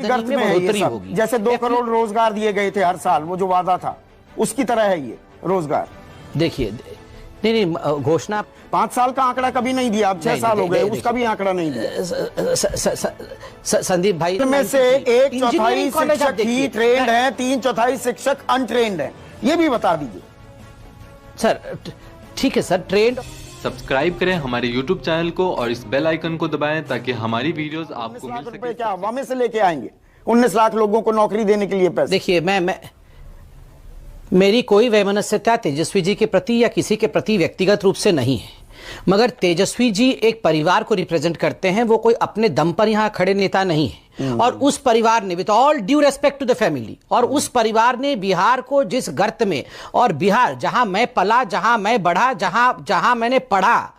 गर्त में है ये सब। जैसे 2 करोड़ रोजगार दिए गए थे हर साल, वो जो वादा था उसकी तरह है ये रोजगार। देखिए, नहीं, घोषणा 5 साल का आंकड़ा कभी नहीं दिया, अब 6 साल हो गए, उसका भी आंकड़ा नहीं दिया। संदीप भाई, में से 1/4 शिक्षक ही ट्रेंड हैं, 3/4 शिक्षक अनट्रेंड हैं, ये भी बता दीजिए सर। ठीक है सर, ट्रेंड। सब्सक्राइब करें हमारे YouTube चैनल को और इस बेल आइकन को दबाएं ताकि हमारी वीडियोस आपको मिल सके। क्या हवा में से लेके आएंगे 19 लाख लोगों को नौकरी देने के लिए पैसे? देखिए, मेरी कोई वैमनस्यता तेजस्वी जी के प्रति या किसी के प्रति व्यक्तिगत रूप से नहीं है, मगर तेजस्वी जी एक परिवार को रिप्रेजेंट करते हैं, वो कोई अपने दम पर यहां खड़े नेता नहीं है। और उस परिवार ने, with all due respect to the family, और उस परिवार ने बिहार को जिस गर्त में, और बिहार जहां मैं पला, जहां मैं बढ़ा, जहां मैंने पढ़ा,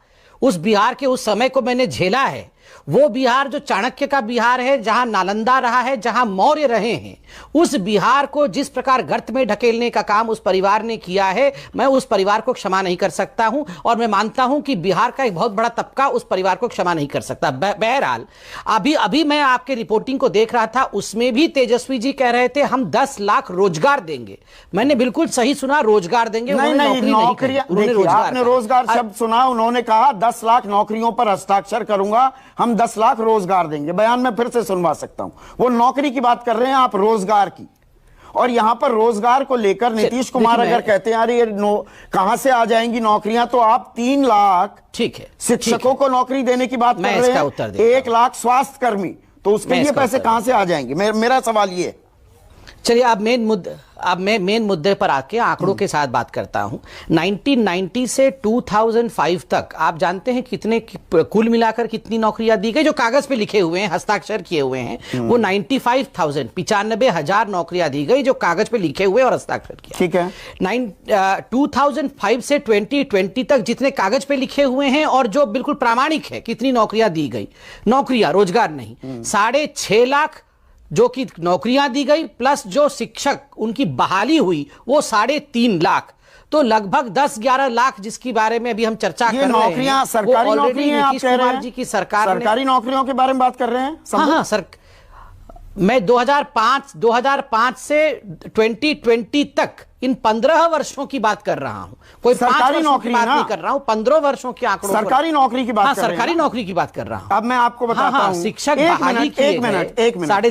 उस बिहार के उस समय को मैंने झेला है, वो बिहार जो चाणक्य का बिहार है, जहां नालंदा रहा है, जहां मौर्य रहे हैं, उस बिहार को जिस प्रकार गर्त में ढकेलने का काम उस परिवार ने किया है, मैं उस परिवार को क्षमा नहीं कर सकता हूं। और मैं मानता हूं कि बिहार का एक बहुत बड़ा तबका उस परिवार को क्षमा नहीं कर सकता। बहरहाल, अभी मैं आपके रिपोर्टिंग को देख रहा था, उसमें भी तेजस्वी जी कह रहे थे हम 10 लाख रोजगार देंगे। मैंने बिल्कुल सही सुना, रोजगार देंगे। आपने रोजगार शब्द सुना, उन्होंने कहा 10 लाख नौकरियों पर हस्ताक्षर करूंगा, हम 10 लाख रोजगार देंगे। बयान में फिर से सुनवा सकता हूं, वो नौकरी की बात कर रहे हैं, आप रोजगार की। और यहां पर रोजगार को लेकर नीतीश कुमार अगर कहते हैं अरे कहां से आ जाएंगी नौकरियां, तो आप 3 लाख ठीक है शिक्षकों को नौकरी देने की बात कर रहे हैं, 1 लाख स्वास्थ्य कर्मी, तो उसके लिए पैसे कहां से आ जाएंगे? मेरा सवाल ये है। चलिए, अब मैं मेन मुद्दे पर आके आंकड़ों के साथ बात करता हूं। 1990 से 2005 तक आप जानते हैं कितने कुल मिलाकर कितनी नौकरियां दी गई? जो कागज पे लिखे हुए हैं, हस्ताक्षर किए हुए हैं, वो 95,000 95,000 नौकरियां दी गई, जो कागज पे लिखे हुए और हस्ताक्षर किया। ठीक है। 2005 से 2020 तक जितने कागज पे लिखे हुए हैं और जो बिल्कुल प्रामाणिक है, कितनी नौकरियां दी गई? नौकरियां, रोजगार नहीं, 6.5 लाख जो कि नौकरियां दी गई, प्लस जो शिक्षक उनकी बहाली हुई वो 3.5 लाख, तो लगभग 10-11 लाख जिसके बारे में अभी हम चर्चा कर रहे हैं। नौकरियां सरकारी नौकरियां आप कह रहे हैं? जी की सरकार सरकारी नौकरियों के बारे में बात कर रहे हैं? हाँ सर, मैं 2005 से 2020 तक इन 15 वर्षों की बात कर रहा हूं, कोई सरकारी नौकरी की बात नहीं कर रहा हूं, 15 वर्षों के आंकड़ों, सरकारी नौकरी की बात कर रहे हैं। सरकारी नौकरी की बात कर रहा हूं। अब मैं आपको बताता हूं, शिक्षक बहाली की एक मिनट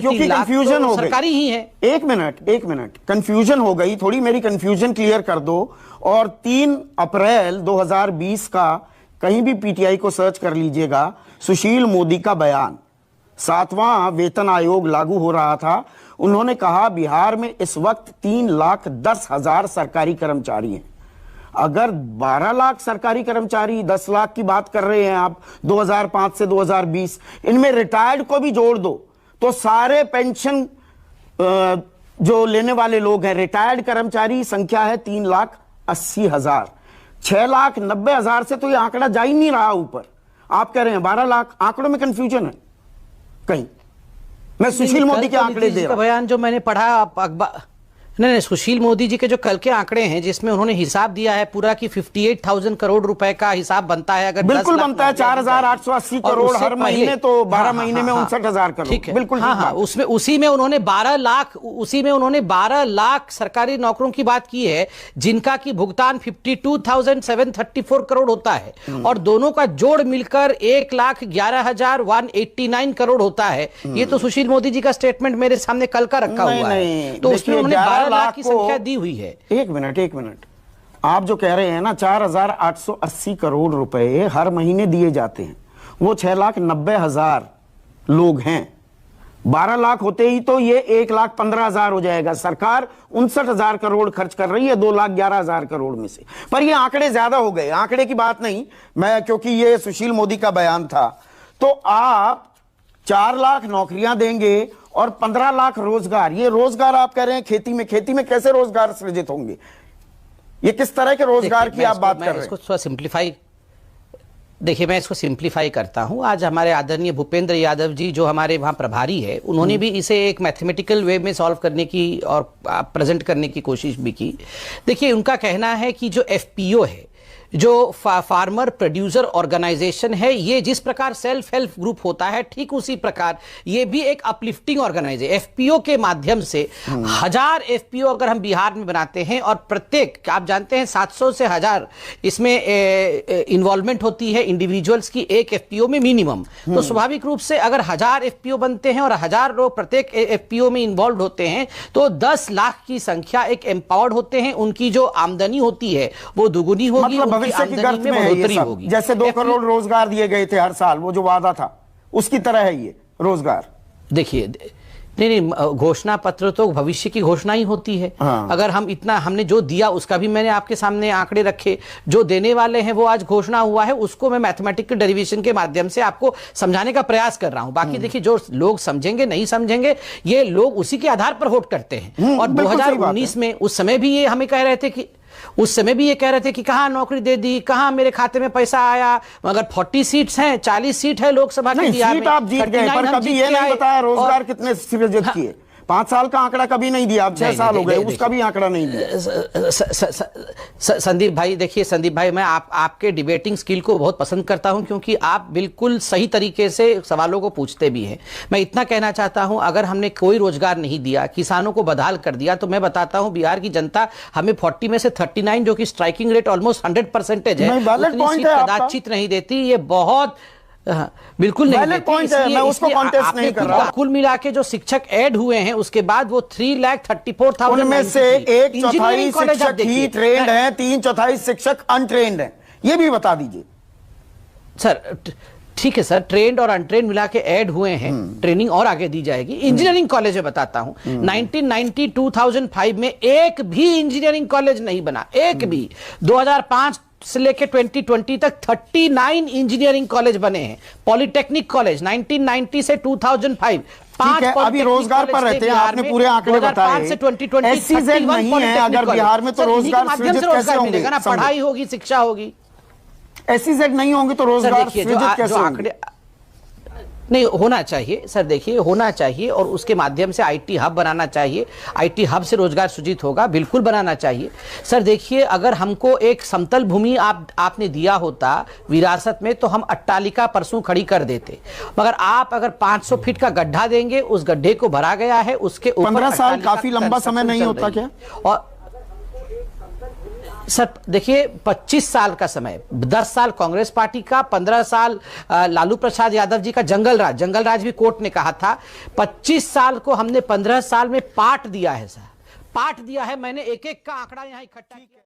क्योंकि कंफ्यूजन हो गई, सरकारी ही है। एक मिनट कंफ्यूजन हो गई थोड़ी, मेरी कंफ्यूजन क्लियर कर दो। और 3 अप्रैल 2020 का कहीं भी पीटीआई को सर्च कर लीजिएगा, सुशील मोदी का बयान, 7वां वेतन आयोग लागू हो रहा था। उन्होंने कहा बिहार में इस वक्त 3,10,000 सरकारी कर्मचारी हैं। अगर 12 लाख सरकारी कर्मचारी, 10 लाख की बात कर रहे हैं आप 2005 से 2020, इनमें रिटायर्ड को भी जोड़ दो तो सारे पेंशन जो लेने वाले लोग हैं, रिटायर्ड कर्मचारी संख्या है 3,80,000। 6,90,000 से तो ये आंकड़ा जा ही नहीं रहा ऊपर। आप कह रहे हैं 12 लाख, आंकड़ों में कंफ्यूजन है कहीं। मैं सुशील मोदी के आंकड़े दे रहा हूं, बयान जो मैंने पढ़ा अखबार, नहीं, सुशील मोदी जी के जो कल के आंकड़े हैं, जिसमें उन्होंने हिसाब दिया है पूरा कि 58,000 करोड़ रुपए का हिसाब बनता है। अगर बिल्कुल बनता है, 4,880 करोड़ हर महीने, तो 12 महीने में 59,000 करोड़। ठीक है, बिल्कुल। उसी में उन्होंने 12 लाख सरकारी नौकरों की बात की है, जिनका की भुगतान 52,734 करोड़ होता है, और दोनों का जोड़ मिलकर 1,11,189 करोड़ होता है। ये तो सुशील मोदी जी का स्टेटमेंट मेरे सामने कल का रखा हुआ है, तो उसमें उन्होंने 12 लाख की संख्या दी हुई है। एक मिनट, आप जो कह रहे हैं ना 4,880 करोड़ रुपए हर महीने दिए जाते हैं, वो 6,90,000 लोग हैं। 12 लाख होते ही तो ये 1,15,000 हो जाएगा। सरकार 59,000 करोड़ खर्च कर रही है 2,11,000 करोड़ में से। पर ये आंकड़े ज्यादा हो गए, आंकड़े की बात नहीं, मैं क्योंकि ये सुशील मोदी का बयान था। तो आप 4 लाख नौकरियां देंगे और 15 लाख रोजगार। ये रोजगार आप कह रहे हैं खेती में कैसे रोजगार सृजित होंगे? ये किस तरह के रोजगार की आप बात कर रहे हैं? इसको सिंप्लीफाई, देखिए मैं इसको सिंप्लीफाई करता हूं। आज हमारे आदरणीय भूपेंद्र यादव जी जो हमारे वहां प्रभारी है, उन्होंने भी इसे एक मैथमेटिकल वे में सॉल्व करने की और प्रेजेंट करने की कोशिश भी की। देखिए उनका कहना है कि जो एफपीओ है, जो फार्मर प्रोड्यूसर ऑर्गेनाइजेशन है, ये जिस प्रकार सेल्फ हेल्प ग्रुप होता है, ठीक उसी प्रकार ये भी एक अपलिफ्टिंग ऑर्गेनाइजेशन एफपीओ के माध्यम से 1000 एफपीओ अगर हम बिहार में बनाते हैं और प्रत्येक आप जानते हैं 700 से 1000 इसमें इन्वॉल्वमेंट होती है इंडिविजुअल्स की एक एफपीओ में मिनिमम, तो स्वाभाविक रूप से अगर 1000 एफपीओ बनते हैं और 1000 लोग प्रत्येक एफपीओ में इन्वॉल्व होते हैं तो 10 लाख की संख्या एक एम्पावर्ड होते हैं, उनकी जो आमदनी होती है वो दुगुनी होगी, मतलब भविष्य की गर्त में है ये सब। जैसे 2 करोड़ रोजगार दिए गए थे हर साल, वो जो वादा था उसकी तरह है ये रोजगार। देखिए नहीं, घोषणा पत्र तो भविष्य की घोषणा ही होती है। हाँ। अगर हम इतना हमने जो दिया उसका भी मैंने आपके सामने आंकड़े रखे, जो देने वाले हैं वो आज घोषणा हुआ है, उसको मैं मैथमेटिकल डेरिवेशन के माध्यम से आपको समझाने का प्रयास कर रहा हूं। बाकी देखिए जो लोग समझेंगे नहीं समझेंगे, ये लोग उसी के आधार पर वोट करते हैं। और 2019 में उस समय भी ये हमें कह रहे थे कि कहां नौकरी दे दी, कहां मेरे खाते में पैसा आया, मगर 40 सीट्स हैं, 40 सीट है लोकसभा के बिहार में, आप जीत गए, पर कभी ये नहीं बताया रोजगार कितने सृजित किए। 5 साल का आंकड़ा कभी नहीं दिया, अब 6 साल हो गए, उसका भी आंकड़ा नहीं दिया। संदीप भाई, देखिए संदीप भाई, मैं आपके डिबेटिंग स्किल को बहुत पसंद करता हूं क्योंकि आप बिल्कुल सही तरीके से सवालों को पूछते भी हैं। मैं इतना कहना चाहता हूं, अगर हमने कोई रोजगार नहीं दिया, किसानों को बदहाल कर दिया, तो मैं बताता हूं बिहार की जनता हमें 40 में से 39, जो कि स्ट्राइकिंग रेट ऑलमोस्ट 100% है, उतनी सीट कदाचित नहीं देती। ये बहुत बिल्कुल नहीं मैं उसको कॉन्टेस्ट नहीं कर रहा। कुल मिला के जो शिक्षक ऐड हुए हैं उसके बाद वो 3,34,000, उनमें से 1/4 शिक्षक ही ट्रेंड हैं, 3/4 शिक्षक अनट्रेंड हैं, ये भी बता दीजिए सर। ठीक है सर, ट्रेंड और अनट्रेंड मिला के ऐड हुए हैं, ट्रेनिंग और आगे दी जाएगी। इंजीनियरिंग कॉलेज में बताता हूं, 1990 2005 में एक भी इंजीनियरिंग कॉलेज नहीं बना, एक भी। 2005 से लेके 2020 तक 39 इंजीनियरिंग कॉलेज बने हैं। पॉलिटेक्निक कॉलेज 1990 से 2005 ठीक है, अभी रोजगार पर रहते हैं, आपने पूरे आंकड़े बताए। से 2020 SEZ नहीं है अगर बिहार में, तो रोजगार सृजित कैसे होंगे? पढ़ाई होगी, शिक्षा होगी। SEZ नहीं होंगे तो रोजगार सृजित कैसे होंगे? नहीं होना चाहिए सर, देखिए होना चाहिए और उसके माध्यम से आईटी हब बनाना चाहिए। आईटी हब से रोजगार सृजित होगा, बिल्कुल बनाना चाहिए सर। देखिए अगर हमको एक समतल भूमि आपने दिया होता विरासत में, तो हम अट्टालिका परसों खड़ी कर देते, मगर आप अगर 500 फीट का गड्ढा देंगे, उस गड्ढे को भरा गया है, उसके ऊपर 15 साल काफी लंबा समय नहीं होता क्या? और सर देखिए 25 साल का समय, 10 साल कांग्रेस पार्टी का, 15 साल लालू प्रसाद यादव जी का जंगल राज भी कोर्ट ने कहा था। 25 साल को हमने 15 साल में पाट दिया है सर, पाट दिया है। मैंने एक एक का आंकड़ा यहां इकट्ठा किया।